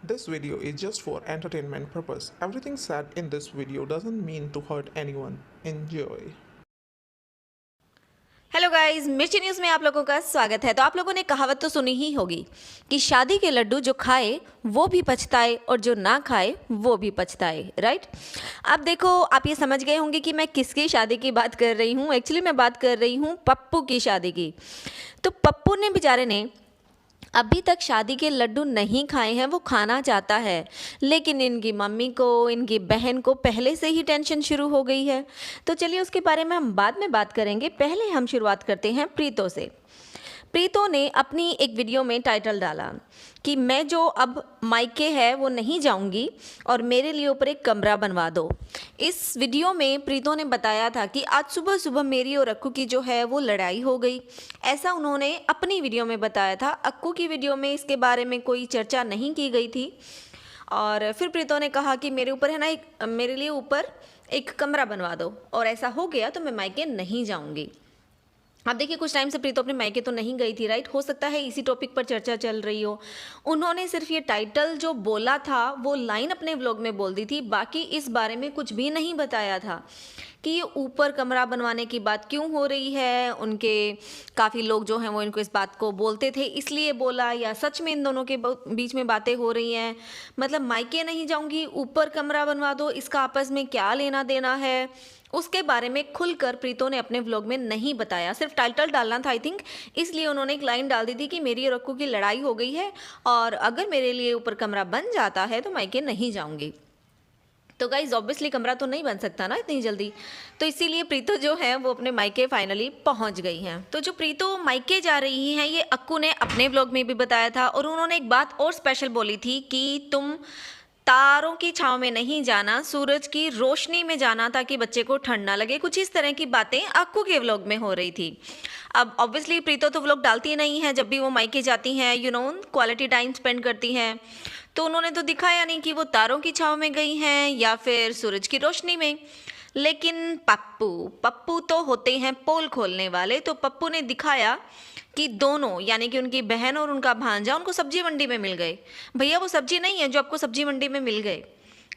This video is just for entertainment purpose. Everything said in this video doesn't mean to hurt anyone. Enjoy. Hello guys, मिर्ची news में आप लोगों का स्वागत है। तो आप लोगों ने कहावत तो सुनी ही होगी कि शादी के लड्डू जो खाए वो भी पछताए और जो ना खाए वो भी पछताए, राइट। अब देखो, आप ये समझ गए होंगे कि मैं किसकी शादी की बात कर रही हूँ। एक्चुअली मैं बात कर रही हूँ पप्पू की शादी की। तो पप्पू ने बेचारे ने अभी तक शादी के लड्डू नहीं खाए हैं, वो खाना चाहता है, लेकिन इनकी मम्मी को, इनकी बहन को पहले से ही टेंशन शुरू हो गई है। तो चलिए उसके बारे में हम बाद में बात करेंगे। पहले हम शुरुआत करते हैं प्रीतो से। प्रीतो ने अपनी एक वीडियो में टाइटल डाला कि मैं जो अब मायके है वो नहीं जाऊंगी और मेरे लिए ऊपर एक कमरा बनवा दो। इस वीडियो में प्रीतो ने बताया था कि आज सुबह सुबह मेरी और अक्कू की जो है वो लड़ाई हो गई। ऐसा उन्होंने अपनी वीडियो में बताया था। अक्कू की वीडियो में इसके बारे में कोई चर्चा नहीं की गई थी। और फिर प्रीतो ने कहा कि मेरे ऊपर है ना, एक मेरे लिए ऊपर एक कमरा बनवा दो, और ऐसा हो गया तो मैं मायके नहीं जाऊंगी। अब देखिए, कुछ टाइम से प्रीतो अपने मायके तो नहीं गई थी, राइट। हो सकता है इसी टॉपिक पर चर्चा चल रही हो। उन्होंने सिर्फ ये टाइटल जो बोला था वो लाइन अपने व्लॉग में बोल दी थी, बाकी इस बारे में कुछ भी नहीं बताया था कि ये ऊपर कमरा बनवाने की बात क्यों हो रही है। उनके काफ़ी लोग जो हैं वो इनको इस बात को बोलते थे इसलिए बोला, या सच में इन दोनों के बीच में बातें हो रही हैं। मतलब मायके नहीं जाऊंगी, ऊपर कमरा बनवा दो, इसका आपस में क्या लेना देना है, उसके बारे में खुलकर प्रीतो ने अपने व्लॉग में नहीं बताया। सिर्फ टाइटल डालना था आई थिंक, इसलिए उन्होंने एक लाइन डाल दी थी कि मेरी और अक्कू की लड़ाई हो गई है और अगर मेरे लिए ऊपर कमरा बन जाता है तो मायके नहीं जाऊंगी। तो गाइज ऑब्वियसली कमरा तो नहीं बन सकता ना इतनी जल्दी, तो इसीलिए प्रीतो जो है वो अपने मायके फाइनली पहुंच गई हैं। तो जो प्रीतो मायके जा रही हैं ये अक्कू ने अपने व्लॉग में भी बताया था, और उन्होंने एक बात और स्पेशल बोली थी कि तुम तारों की छांव में नहीं जाना, सूरज की रोशनी में जाना ताकि बच्चे को ठंड ना लगे। कुछ इस तरह की बातें अक्कू के व्लॉग में हो रही थी। अब ऑब्वियसली प्रीतो तो व्लॉग डालती नहीं है, जब भी वो मायके जाती हैं क्वालिटी टाइम स्पेंड करती हैं, तो उन्होंने तो दिखाया नहीं कि वो तारों की छांव में गई हैं या फिर सूरज की रोशनी में। लेकिन पप्पू पप्पू तो होते हैं पोल खोलने वाले, तो पप्पू ने दिखाया कि दोनों यानी कि उनकी बहन और उनका भांजा उनको सब्जी मंडी में मिल गए। भैया वो सब्जी नहीं है जो आपको सब्जी मंडी में मिल गए,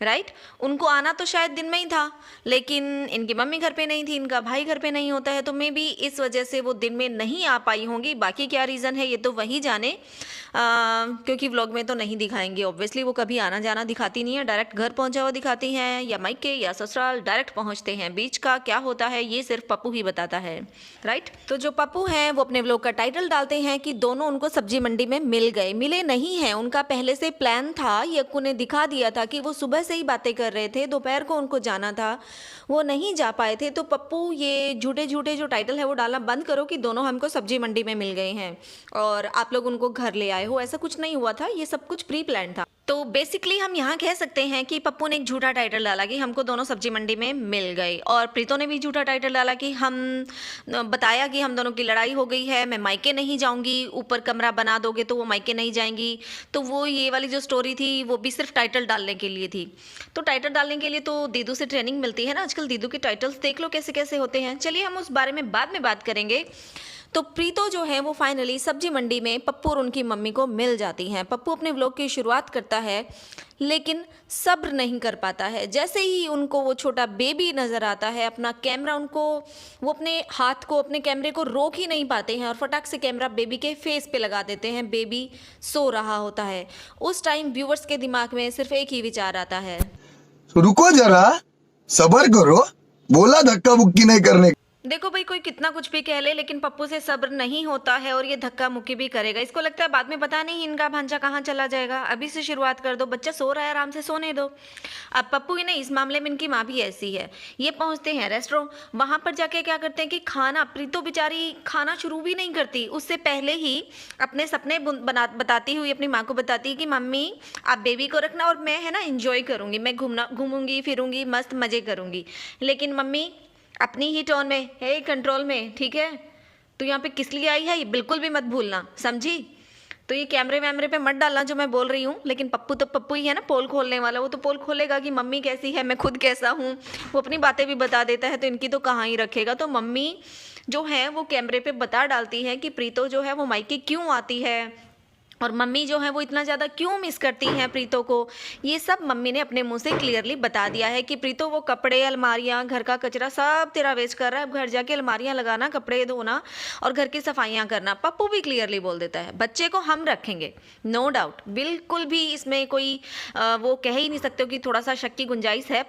राइट। उनको आना तो शायद दिन में ही था, लेकिन इनकी मम्मी घर पे नहीं थी, इनका भाई घर पे नहीं होता है, तो मे बी इस वजह से वो दिन में नहीं आ पाई होंगी। बाकी क्या रीज़न है ये तो वही जाने, क्योंकि व्लॉग में तो नहीं दिखाएंगे। ऑब्वियसली वो कभी आना जाना दिखाती नहीं है, डायरेक्ट घर पहुंचा हुआ दिखाती हैं, या मायके या ससुराल डायरेक्ट पहुंचते हैं। बीच का क्या होता है ये सिर्फ पप्पू ही बताता है, राइट। तो जो पप्पू हैं वो अपने व्लॉग का टाइटल डालते हैं कि दोनों उनको सब्जी मंडी में मिल गए। मिले नहीं हैं, उनका पहले से प्लान था। यक्कू ने दिखा दिया था कि वो सुबह से ही बातें कर रहे थे, दोपहर को उनको जाना था, वो नहीं जा पाए थे। तो पप्पू ये झूठे झूठे जो टाइटल है वो डालना बंद करो कि दोनों हमको सब्जी मंडी में मिल गए हैं और आप लोग उनको घर ले आए हो। ऐसा कुछ नहीं हुआ था, ये सब कुछ प्री प्लान था। तो बेसिकली हम यहाँ कह सकते हैं कि पप्पू ने एक झूठा टाइटल डाला कि हमको दोनों सब्जी मंडी में मिल गए, और प्रीतो ने भी झूठा टाइटल डाला कि हम बताया कि हम दोनों की लड़ाई हो गई है, मैं मायके नहीं जाऊंगी, ऊपर कमरा बना दोगे तो वो मायके नहीं जाएंगी। तो वो ये वाली जो स्टोरी थी वो भी सिर्फ टाइटल डालने के लिए थी। तो टाइटल डालने के लिए तो दीदू से ट्रेनिंग मिलती है ना, आजकल दीदू के टाइटल्स देख लो कैसे कैसे होते हैं। चलिए हम उस बारे में बाद में बात करेंगे। तो प्रीतो जो है वो फाइनली सब्जी मंडी में पप्पू और उनकी मम्मी को मिल जाती हैं। पप्पू अपने व्लॉग की शुरुआत करता है, लेकिन सब्र नहीं कर पाता है। जैसे ही उनको वो छोटा बेबी नज़र आता है, अपना कैमरा वो अपने हाथ को, अपने कैमरे को रोक ही नहीं पाते हैं और फटाक से कैमरा बेबी के फेस पे लगा देते हैं। बेबी सो रहा होता है। उस टाइम व्यूवर्स के दिमाग में सिर्फ एक ही विचार आता है, रुको जरा, सबर करो, बोला धक्का मुक्की नहीं करने। देखो भाई, कोई कितना कुछ भी कह ले लेकिन पप्पू से सब्र नहीं होता है और ये धक्का मुक्की भी करेगा। इसको लगता है बाद में पता नहीं इनका भांजा कहाँ चला जाएगा, अभी से शुरुआत कर दो, बच्चा सो रहा है आराम से सोने दो। अब पप्पू ही नहीं, इस मामले में इनकी माँ भी ऐसी है। ये पहुंचते हैं रेस्टोरेंट, वहां पर जाके क्या करते हैं कि खाना, प्रीतो बेचारी खाना शुरू भी नहीं करती, उससे पहले ही अपने सपने बताती हुई अपनी माँ को बताती है कि मम्मी आप बेबी को रखना और मैं है ना इंजॉय करूंगी, मैं घूमूंगी फिरूंगी, मस्त मजे करूंगी। लेकिन मम्मी अपनी ही टोन में, हे कंट्रोल में, ठीक है, तो यहाँ पे किस लिए आई है ये बिल्कुल भी मत भूलना, समझी। तो ये कैमरे वैमरे पे मत डालना जो मैं बोल रही हूँ। लेकिन पप्पू तो पप्पू ही है ना, पोल खोलने वाला। वो तो पोल खोलेगा कि मम्मी कैसी है, मैं खुद कैसा हूँ। वो अपनी बातें भी बता देता है, तो इनकी तो कहाँ ही रखेगा। तो मम्मी जो है वो कैमरे पे बता डालती है कि प्रीतो जो है वो मायके क्यों आती है और मम्मी जो है वो इतना ज़्यादा क्यों मिस करती हैं प्रीतो को, ये सब मम्मी ने अपने मुंह से क्लियरली बता दिया है कि प्रीतो वो कपड़े, अलमारियाँ, घर का कचरा सब तेरा वेस्ट कर रहा है, अब घर जाके अलमारियाँ लगाना, कपड़े धोना और घर की सफाइयाँ करना। पप्पू भी क्लियरली बोल देता है बच्चे को हम रखेंगे, नो डाउट, बिल्कुल भी इसमें कोई वो कह ही नहीं सकते हो कि थोड़ा सा शक की गुंजाइश है।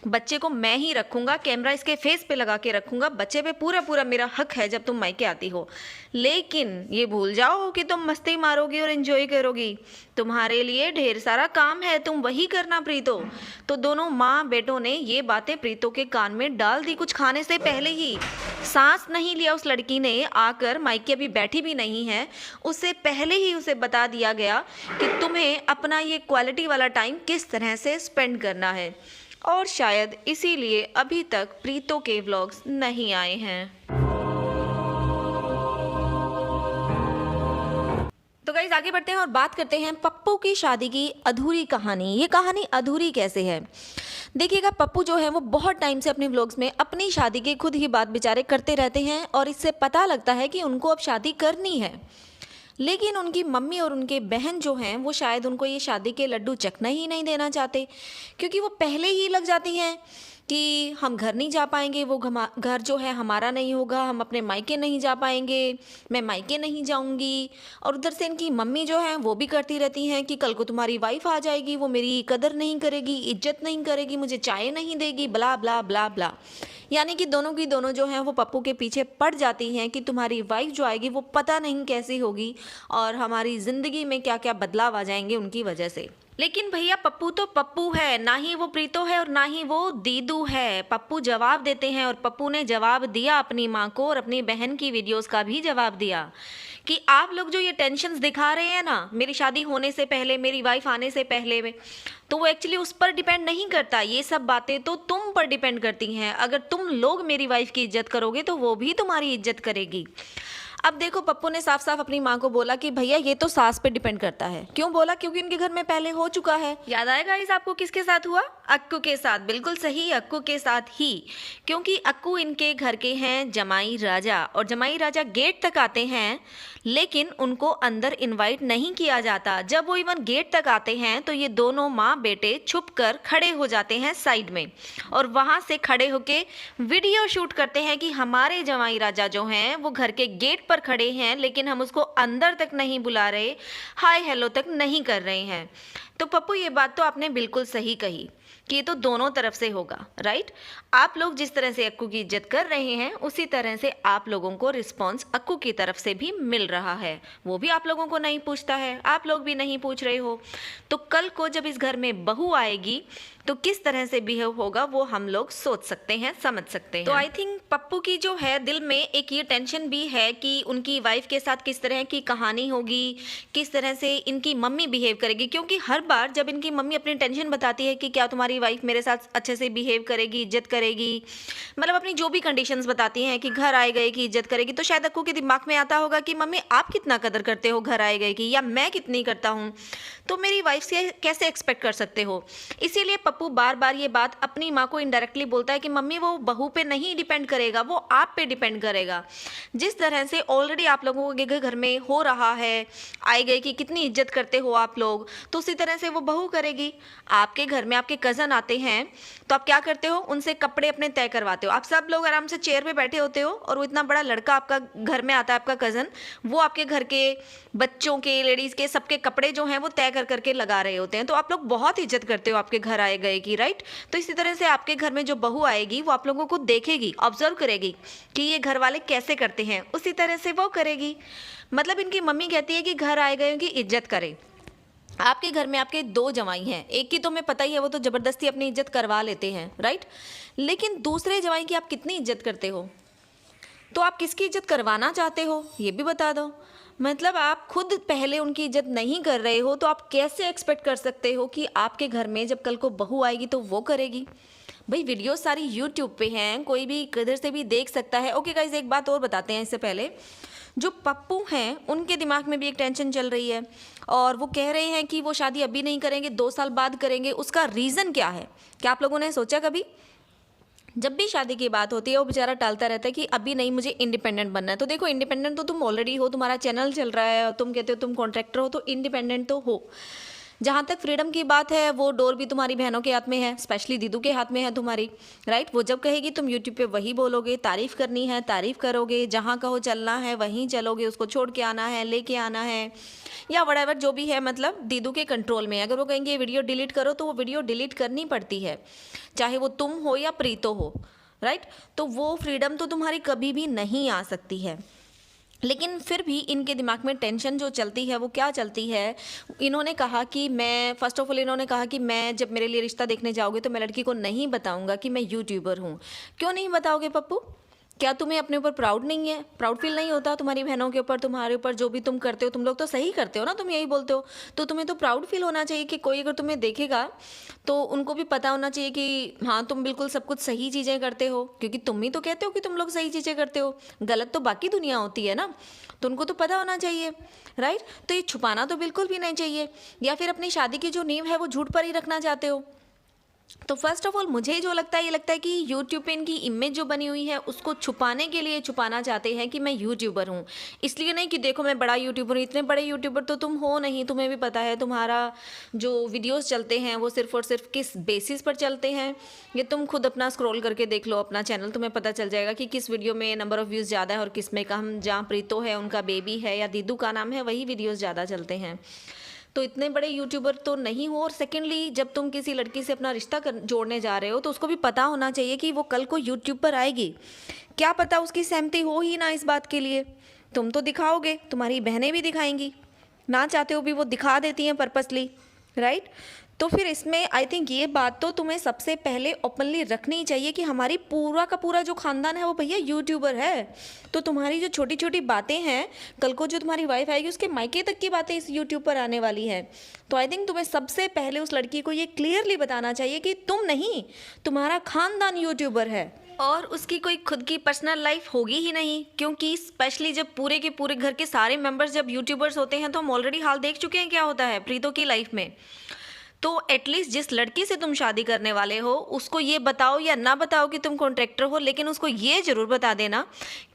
बच्चे को मैं ही रखूँगा, कैमरा इसके फेस पे लगा के रखूँगा, बच्चे पे पूरा पूरा मेरा हक है जब तुम मायके आती हो। लेकिन ये भूल जाओ कि तुम मस्ती मारोगी और एंजॉय करोगी, तुम्हारे लिए ढेर सारा काम है, तुम वही करना प्रीतो। तो दोनों माँ बेटों ने ये बातें प्रीतो के कान में डाल दी कुछ खाने से पहले ही। सांस नहीं लिया उस लड़की ने, आकर मायके अभी बैठी भी नहीं है, उससे पहले ही उसे बता दिया गया कि तुम्हें अपना ये क्वालिटी वाला टाइम किस तरह से स्पेंड करना है। और शायद इसीलिए अभी तक प्रीतो के व्लॉग्स नहीं आए हैं। तो गाइस आगे बढ़ते हैं और बात करते हैं पप्पू की शादी की अधूरी कहानी। ये कहानी अधूरी कैसे है? देखिएगा, पप्पू जो है वो बहुत टाइम से अपने व्लॉग्स में अपनी शादी की खुद ही बात बेचारे करते रहते हैं और इससे पता लगता है कि उनको अब शादी करनी है। लेकिन उनकी मम्मी और उनके बहन जो हैं वो शायद उनको ये शादी के लड्डू चखना ही नहीं देना चाहते, क्योंकि वो पहले ही लग जाती हैं कि हम घर नहीं जा पाएंगे, वो घर जो है हमारा नहीं होगा, हम अपने मायके नहीं जा पाएंगे, मैं मायके नहीं जाऊंगी। और उधर से इनकी मम्मी जो है वो भी करती रहती हैं कि कल को तुम्हारी वाइफ आ जाएगी, वो मेरी कदर नहीं करेगी, इज्जत नहीं करेगी, मुझे चाय नहीं देगी, ब्ला ब्ला ब्ला ब्ला। यानी कि दोनों की दोनों जो हैं वो पप्पू के पीछे पड़ जाती हैं कि तुम्हारी वाइफ जो आएगी वो पता नहीं कैसी होगी और हमारी ज़िंदगी में क्या क्या बदलाव आ जाएंगे उनकी वजह से। लेकिन भैया पप्पू तो पप्पू है, ना ही वो प्रीतो है और ना ही वो दीदू है। पप्पू जवाब देते हैं और पप्पू ने जवाब दिया अपनी माँ को और अपनी बहन की वीडियोस का भी जवाब दिया कि आप लोग जो ये टेंशन्स दिखा रहे हैं ना मेरी शादी होने से पहले, मेरी वाइफ आने से पहले में, तो वो एक्चुअली उस पर डिपेंड नहीं करता। ये सब बातें तो तुम पर डिपेंड करती हैं। अगर तुम लोग मेरी वाइफ की इज्जत करोगे तो वो भी तुम्हारी इज्जत करेगी। अब देखो, पप्पू ने साफ साफ अपनी माँ को बोला कि भैया ये तो सास पे डिपेंड करता है। क्यों बोला? क्योंकि उनके घर में पहले हो चुका है। याद आएगा इस आपको किसके साथ हुआ? अक्कू के साथ। बिल्कुल सही, अक्कू के साथ ही, क्योंकि अक्कू इनके घर के हैं जमाई राजा और जमाई राजा गेट तक आते हैं लेकिन उनको अंदर इनवाइट नहीं किया जाता। जब वो इवन गेट तक आते हैं तो ये दोनों माँ बेटे छुप कर खड़े हो जाते हैं साइड में और वहाँ से खड़े होके वीडियो शूट करते हैं कि हमारे जमाई राजा जो हैं वो घर के गेट पर खड़े हैं लेकिन हम उसको अंदर तक नहीं बुला रहे, हाय हेलो तक नहीं कर रहे हैं। तो पप्पू ये बात तो आपने बिल्कुल सही कही कि ये तो दोनों तरफ से होगा, राइट। आप लोग जिस तरह से अक्कू की इज्जत कर रहे हैं उसी तरह से आप लोगों को रिस्पॉन्स अक्कू की तरफ से भी मिल रहा है। वो भी आप लोगों को नहीं पूछता है, आप लोग भी नहीं पूछ रहे हो। तो कल को जब इस घर में बहू आएगी तो किस तरह से बिहेव होगा वो हम लोग सोच सकते हैं, समझ सकते हैं। तो आई थिंक पप्पू की जो है दिल में एक ये टेंशन भी है कि उनकी वाइफ के साथ किस तरह की कहानी होगी, किस तरह से इनकी मम्मी बिहेव करेगी। क्योंकि हर बार जब इनकी मम्मी अपनी टेंशन बताती है कि क्या तुम्हारी वाइफ मेरे साथ अच्छे से बिहेव करेगी, इज्जत करेगी, मतलब अपनी जो भी कंडीशंस बताती हैं कि घर आए गए की इज्जत करेगी, तो शायद अक्कू के दिमाग में आता होगा कि मम्मी आप कितना कदर करते हो घर आए गए की, या मैं कितनी करता हूँ, तो मेरी वाइफ से कैसे एक्सपेक्ट कर सकते हो। इसीलिए पप्पू बार बार ये बात अपनी माँ को इनडायरेक्टली बोलता है कि मम्मी वो बहू पे नहीं डिपेंड करेगा, वो आप पे डिपेंड करेगा। जिस तरह से ऑलरेडी आप लोगों के घर में हो रहा है, आए गए की कितनी इज्जत करते हो आप लोग, तो उसी तरह से वो बहू करेगी। आपके घर में आपके कज़न आते हैं तो आप क्या करते हो, उनसे कपड़े अपने तय करवाते हो। आप सब लोग आराम से चेयर पे बैठे होते हो और वो इतना बड़ा लड़का आपका घर में आता है, आपका कज़न, वो आपके घर के बच्चों के, लेडीज़ के, सबके कपड़े जो हैं वो तय कर करके लगा रहे होते हैं। तो आप लोग बहुत इज्जत करते हो आपके घर आए गए की, राइट। तो इसी तरह से आपके घर में जो बहू आएगी वो आप लोगों को देखेगी, ऑब्जर्व करेगी कि ये घर वाले कैसे करते हैं, उसी तरह से वो करेगी। मतलब इनकी मम्मी कहती है कि घर आए गए की इज्जत करें। आपके घर में आपके दो जवाई हैं, एक की तो हमें पता ही है वो तो ज़बरदस्ती अपनी इज्जत करवा लेते हैं, राइट। लेकिन दूसरे जवाई की आप कितनी इज्जत करते हो, तो आप किसकी इज्जत करवाना चाहते हो ये भी बता दो। मतलब आप खुद पहले उनकी इज्जत नहीं कर रहे हो तो आप कैसे एक्सपेक्ट कर सकते हो कि आपके घर में जब कल को बहू आएगी तो वो करेगी। भाई वीडियो सारी यूट्यूब पे हैं, कोई भी किधर से भी देख सकता है। ओके गाइस, एक बात और बताते हैं इससे पहले, जो पप्पू हैं उनके दिमाग में भी एक टेंशन चल रही है और वो कह रहे हैं कि वो शादी अभी नहीं करेंगे, 2 साल बाद करेंगे। उसका रीज़न क्या है, क्या आप लोगों ने सोचा कभी? जब भी शादी की बात होती है वो बेचारा टालता रहता है कि अभी नहीं, मुझे इंडिपेंडेंट बनना है। तो देखो, इंडिपेंडेंट तो तुम ऑलरेडी हो, तुम्हारा चैनल चल रहा है और तुम कहते हो तुम कॉन्ट्रैक्टर हो, तो इंडिपेंडेंट तो हो। जहाँ तक फ्रीडम की बात है, वो डोर भी तुम्हारी बहनों के हाथ में है, स्पेशली दीदू के हाथ में है तुम्हारी, राइट। वो जब कहेगी तुम यूट्यूब पे वही बोलोगे, तारीफ करनी है तारीफ करोगे, जहाँ कहो चलना है वहीं चलोगे, उसको छोड़ के आना है, लेके आना है, या वटेवर जो भी है, मतलब दीदू के कंट्रोल में है। अगर वो कहेंगे ये वीडियो डिलीट करो तो वो वीडियो डिलीट करनी पड़ती है, चाहे वो तुम हो या प्रीतो हो, राइट। तो वो फ्रीडम तो तुम्हारी कभी भी नहीं आ सकती है। लेकिन फिर भी इनके दिमाग में टेंशन जो चलती है वो क्या चलती है, इन्होंने कहा कि मैं, फर्स्ट ऑफ ऑल इन्होंने कहा कि मैं जब मेरे लिए रिश्ता देखने जाओगे तो मैं लड़की को नहीं बताऊंगा कि मैं यूट्यूबर हूँ। क्यों नहीं बताओगे पप्पू? क्या तुम्हें अपने ऊपर प्राउड नहीं है, प्राउड फील नहीं होता तुम्हारी बहनों के ऊपर, तुम्हारे ऊपर जो भी तुम करते हो? तुम लोग तो सही करते हो ना, तुम यही बोलते हो, तो तुम्हें तो प्राउड फील होना चाहिए कि कोई अगर तुम्हें देखेगा तो उनको भी पता होना चाहिए कि हाँ तुम बिल्कुल सब कुछ सही चीज़ें करते हो, क्योंकि तुम ही तो कहते हो कि तुम लोग सही चीज़ें करते हो, गलत तो बाकी दुनिया होती है ना, तो उनको तो पता होना चाहिए, राइट। तो ये छुपाना तो बिल्कुल भी नहीं चाहिए, या फिर अपनी शादी की जो नींव है वो झूठ पर ही रखना चाहते हो। तो फर्स्ट ऑफ ऑल मुझे जो लगता है, ये लगता है कि यूट्यूब पे इनकी इमेज जो बनी हुई है उसको छुपाने के लिए छुपाना चाहते हैं कि मैं यूट्यूबर हूँ। इसलिए नहीं कि देखो मैं बड़ा यूट्यूबर हूँ, इतने बड़े यूट्यूबर तो तुम हो नहीं, तुम्हें भी पता है तुम्हारा जो वीडियोस चलते हैं वो सिर्फ और सिर्फ किस बेसिस पर चलते हैं। ये तुम खुद अपना स्क्रॉल करके देख लो अपना चैनल, तुम्हें पता चल जाएगा कि किस वीडियो में नंबर ऑफ़ व्यूज़ ज़्यादा है और किस में कम। जहाँ प्रीतो है, उनका बेबी है या दीदू का नाम है, वही वीडियोज़ ज़्यादा चलते हैं। तो इतने बड़े यूट्यूबर तो नहीं हो। और सेकेंडली, जब तुम किसी लड़की से अपना रिश्ता जोड़ने जा रहे हो तो उसको भी पता होना चाहिए कि वो कल को यूट्यूब पर आएगी, क्या पता उसकी सहमति हो ही ना इस बात के लिए। तुम तो दिखाओगे, तुम्हारी बहनें भी दिखाएंगी, ना चाहते हो भी वो दिखा देती हैं पर्पसली, राइट। तो फिर इसमें आई थिंक ये बात तो तुम्हें सबसे पहले ओपनली रखनी चाहिए कि हमारी पूरा का पूरा जो खानदान है वो भैया यूट्यूबर है। तो तुम्हारी जो छोटी छोटी बातें हैं, कल को जो तुम्हारी वाइफ आएगी उसके मायके तक की बातें इस यूट्यूब पर आने वाली है। तो आई थिंक तुम्हें सबसे पहले उस लड़की को ये क्लियरली बताना चाहिए कि तुम नहीं, तुम्हारा खानदान यूट्यूबर है, और उसकी कोई खुद की पर्सनल लाइफ होगी ही नहीं। क्योंकि स्पेशली जब पूरे के पूरे घर के सारे मेंबर्स जब यूट्यूबर्स होते हैं तो हम ऑलरेडी हाल देख चुके हैं क्या होता है प्रीतो की लाइफ में। तो एटलीस्ट जिस लड़की से तुम शादी करने वाले हो उसको ये बताओ या ना बताओ कि तुम कॉन्ट्रैक्टर हो, लेकिन उसको ये जरूर बता देना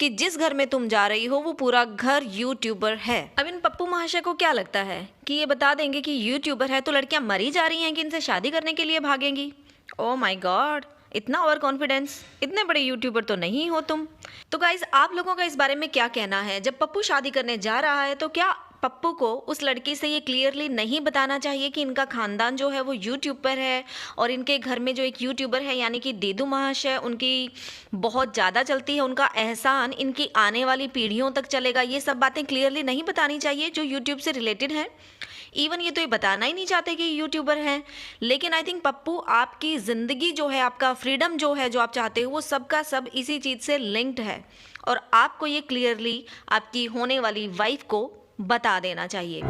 कि जिस घर में तुम जा रही हो वो पूरा घर यूट्यूबर है। अब इन पप्पू महाशय को क्या लगता है कि ये बता देंगे कि यूट्यूबर है तो लड़कियां मरी जा रही हैं कि इनसे शादी करने के लिए भागेंगी? ओह माय गॉड, इतना ओवर कॉन्फिडेंस, इतने बड़े यूट्यूबर तो नहीं हो तुम। तो गाइज, आप लोगों का इस बारे में क्या कहना है? जब पप्पू शादी करने जा रहा है तो क्या पप्पू को उस लड़की से ये क्लियरली नहीं बताना चाहिए कि इनका खानदान जो है वो यूट्यूब पर है और इनके घर में जो एक यूट्यूबर है यानी कि दीदू महाशय, उनकी बहुत ज़्यादा चलती है, उनका एहसान इनकी आने वाली पीढ़ियों तक चलेगा? ये सब बातें क्लियरली नहीं बतानी चाहिए जो यूट्यूब से रिलेटेड हैं। इवन ये तो ये बताना ही नहीं चाहते कि यूट्यूबर हैं। लेकिन आई थिंक पप्पू, आपकी ज़िंदगी जो है, आपका फ्रीडम जो है, जो आप चाहते हो, वो सब का सब इसी चीज़ से लिंक्ड है और आपको ये क्लियरली आपकी होने वाली वाइफ को बता देना चाहिए।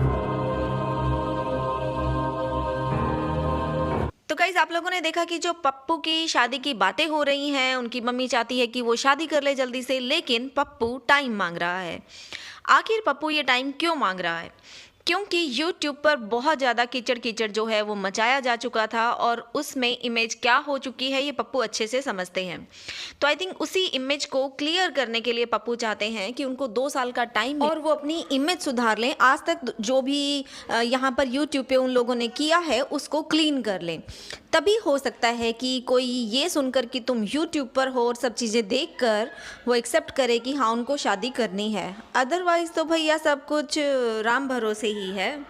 तो गाइस, आप लोगों ने देखा कि जो पप्पू की शादी की बातें हो रही हैं, उनकी मम्मी चाहती है कि वो शादी कर ले जल्दी से, लेकिन पप्पू टाइम मांग रहा है। आखिर पप्पू ये टाइम क्यों मांग रहा है? क्योंकि YouTube पर बहुत ज़्यादा कीचड़ कीचड़ जो है वो मचाया जा चुका था और उसमें इमेज क्या हो चुकी है ये पप्पू अच्छे से समझते हैं। तो आई थिंक उसी इमेज को क्लियर करने के लिए पप्पू चाहते हैं कि उनको 2 साल का टाइम और वो अपनी इमेज सुधार लें, आज तक जो भी यहाँ पर YouTube पे उन लोगों ने किया है उसको क्लीन कर लें। तभी हो सकता है कि कोई ये सुनकर कि तुम YouTube पर हो और सब चीज़ें देखकर वो एक्सेप्ट करे कि हाँ उनको शादी करनी है। अदरवाइज़ तो भैया सब कुछ राम भरोसे ही है।